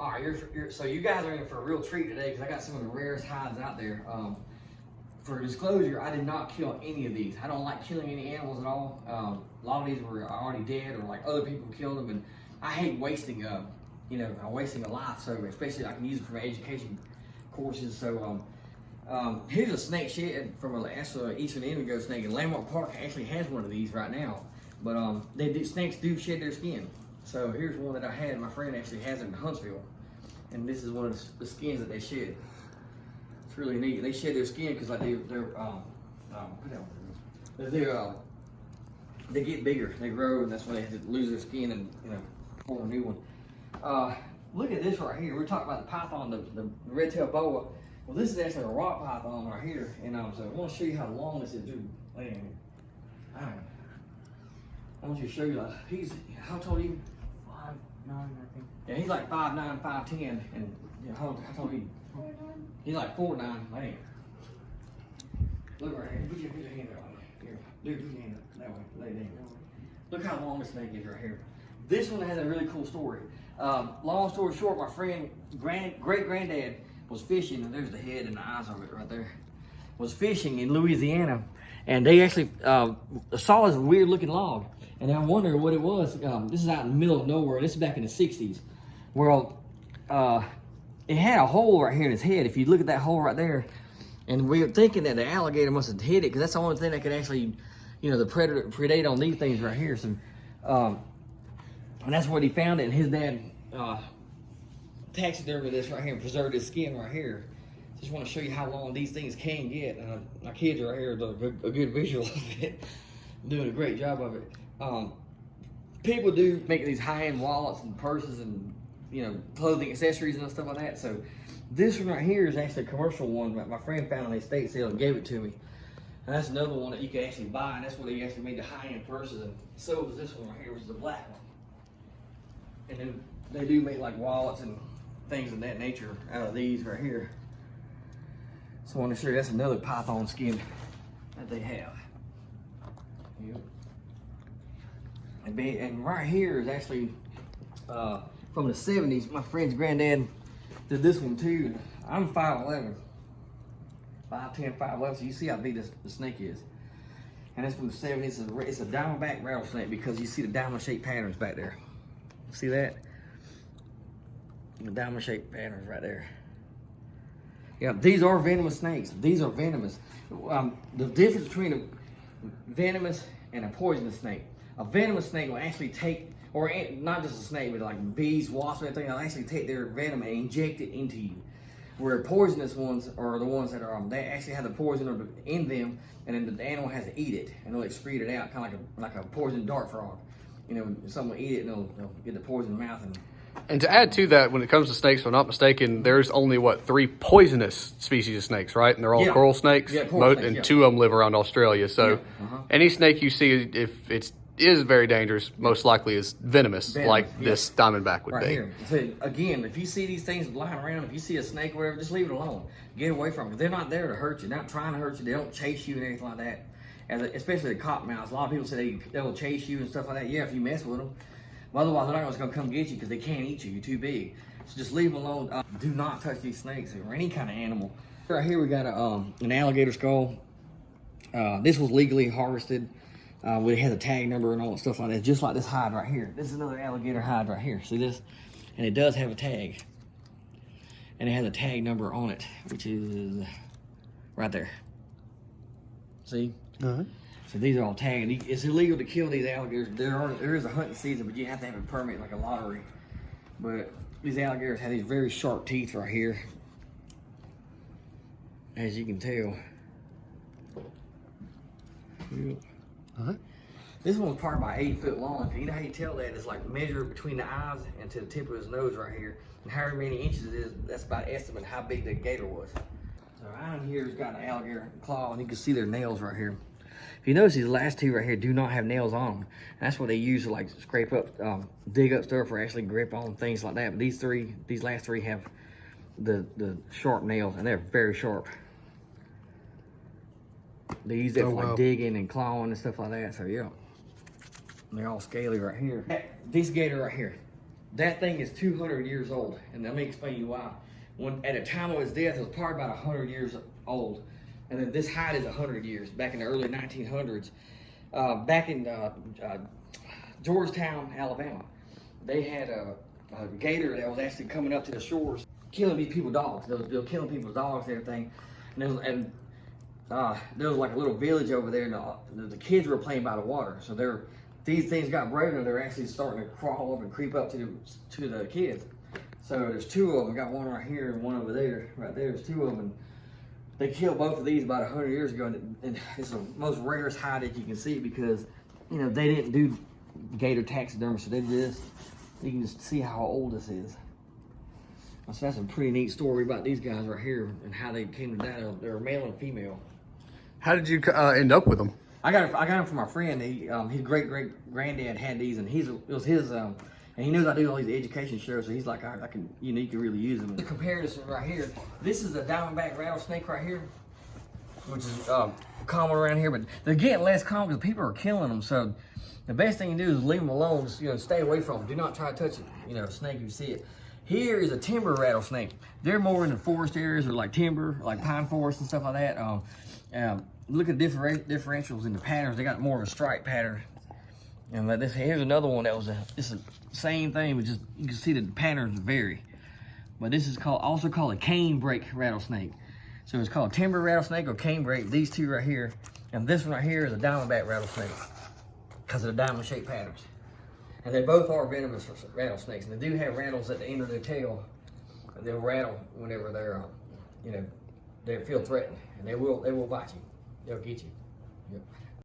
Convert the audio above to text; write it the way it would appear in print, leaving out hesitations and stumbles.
All right, so you guys are in for a real treat today because I got some of the rarest hides out there. For disclosure, I did not kill any of these. I don't like killing any animals at all. A lot of these were already dead or like other people killed them, and I hate wasting, wasting a life. So especially I can use it for my education courses. So here's a snake shed from an eastern indigo snake, and Landmark Park actually has one of these right now. But snakes do shed their skin. So here's one that I had. My friend actually has it in Huntsville, and this is one of the skins that they shed. It's really neat. They shed their skin because like they get bigger, they grow, and that's when they have to lose their skin and form a new one. Look at this right here. We're talking about the python, the red-tailed boa. Well, this is actually a rock python right here, and so I want to show you how long this is, dude. I want you to show you. He's how tall are you? 5'9", I think. Yeah, he's like 5'9", 5'10", and how tall are you? 4'9". He's like 4'9". Man, look right here. Put your hand out. Here, dude, put your hand up that way. Lay it down. Look how long this snake is right here. This one has a really cool story. Long story short, my friend, great granddad was fishing, and there's the head and the eyes of it right there. Was fishing in Louisiana, and they actually saw this weird looking log. And I wondered what it was. This is out in the middle of nowhere. This is back in the 60s. Well, it had a hole right here in its head. If you look at that hole right there, and we were thinking that the alligator must have hit it because that's the only thing that could actually, the predator predate on these things right here. So, and that's where he found it. And his dad taxidermied this right here and preserved his skin right here. Just want to show you how long these things can get. My kids right here do a good visual of it. Doing a great job of it. People do make these high-end wallets and purses and clothing accessories and stuff like that. So this one right here is actually a commercial one that my friend found on the estate sale and gave it to me. And that's another one that you can actually buy, and that's where they actually made the high-end purses. And so is this one right here, which is the black one. And then they do make like wallets and things of that nature out of these right here. So I want to show you that's another python skin that they have. Yep. And right here is actually from the 70s. My friend's granddad did this one too. I'm 5'11", 5'10", 5'11", so you see how big the snake is. And it's from the 70s. It's a diamondback rattlesnake because you see the diamond-shaped patterns back there. See that? The diamond-shaped patterns right there. Yeah, these are venomous snakes. These are venomous. The difference between a venomous and a poisonous snake. A venomous snake will actually take, or not just a snake, but like bees, wasps, everything, they'll actually take their venom and inject it into you. Where poisonous ones are the ones that are, they actually have the poison in them, and then the animal has to eat it, and they'll excrete it out, kind of like a poisoned dart frog. Someone will eat it, and they'll get the poison in the mouth. And to add to that, when it comes to snakes, if I'm not mistaken, there's only, 3 poisonous species of snakes, right? And they're all coral snakes? Yeah, coral snakes, and 2 of them live around Australia. So any snake you see, if it is very dangerous, most likely is venomous, this diamondback would be. Here. So again, if you see these things lying around, if you see a snake or whatever, just leave it alone. Get away from it. They're not there to hurt you. They're not trying to hurt you. They don't chase you and anything like that. Especially the cottonmouths. A lot of people say they'll chase you and stuff like that. Yeah, if you mess with them. But otherwise, they're not just going to come get you because they can't eat you. You're too big. So just leave them alone. Do not touch these snakes or any kind of animal. Right here we got an alligator skull. This was legally harvested. It has a tag number and all that stuff like that, just like this hide right here. This is another alligator hide right here. See this? And it does have a tag. And it has a tag number on it, which is right there. See? So these are all tagged. It's illegal to kill these alligators. There is a hunting season, but you have to have a permit, like a lottery. But these alligators have these very sharp teeth right here, as you can tell. This one was probably about 8 foot long. You know how you tell that? It's like measure between the eyes and to the tip of his nose right here. And however many inches it is, that's about estimate how big the gator was. So right here's got an alligator claw, and you can see their nails right here. If you notice, these last 2 right here do not have nails on them. And that's what they use to like scrape up, dig up stuff or actually grip on things like that. But these last 3 have the sharp nails, and they're very sharp. They use that for like digging and clawing and stuff like that. So yeah, and they're all scaly right here. This gator right here, That thing is 200 years old, and let me explain you why. When at the time of its death, it was probably about 100 years old, and then this height is 100 years. Back in the early 1900s, back in Georgetown, Alabama, they had a gator that was actually coming up to the shores, killing these people's dogs. They were killing people's dogs and everything, and there was like a little village over there, and the kids were playing by the water. So these things got brave, and they're actually starting to crawl up and creep up to the kids. So there's two of them. Got one right here and one over there. Right there's two of them. And they killed both of these about 100 years ago, and it's the most rarest hide that you can see because, you know, they didn't do gator taxidermy, so they did this. You can just see how old this is. So that's a pretty neat story about these guys right here and how they came to die. They're a male and female. How did you end up with them? I got them from my friend. His great granddad had these, and it was his. And he knows I do all these education shows, so he's like, I can really use them. The comparison right here. This is a diamondback rattlesnake right here, which is common around here, but they're getting less common because people are killing them. So the best thing you do is leave them alone. Just, stay away from them. Do not try to touch it. A snake if you see it. Here is a timber rattlesnake. They're more in the forest areas or like timber, like pine forest and stuff like that. Look at differentials in the patterns. They got more of a stripe pattern. And here's another one that was it's the same thing, but just you can see the patterns vary. But this is also called a canebrake rattlesnake. So it's called timber rattlesnake or canebrake. These two right here, and this one right here is a diamondback rattlesnake because of the diamond-shaped patterns. And they both are venomous rattlesnakes, and they do have rattles at the end of their tail. They'll rattle whenever they feel threatened, and they will bite you. They'll get you. Yep.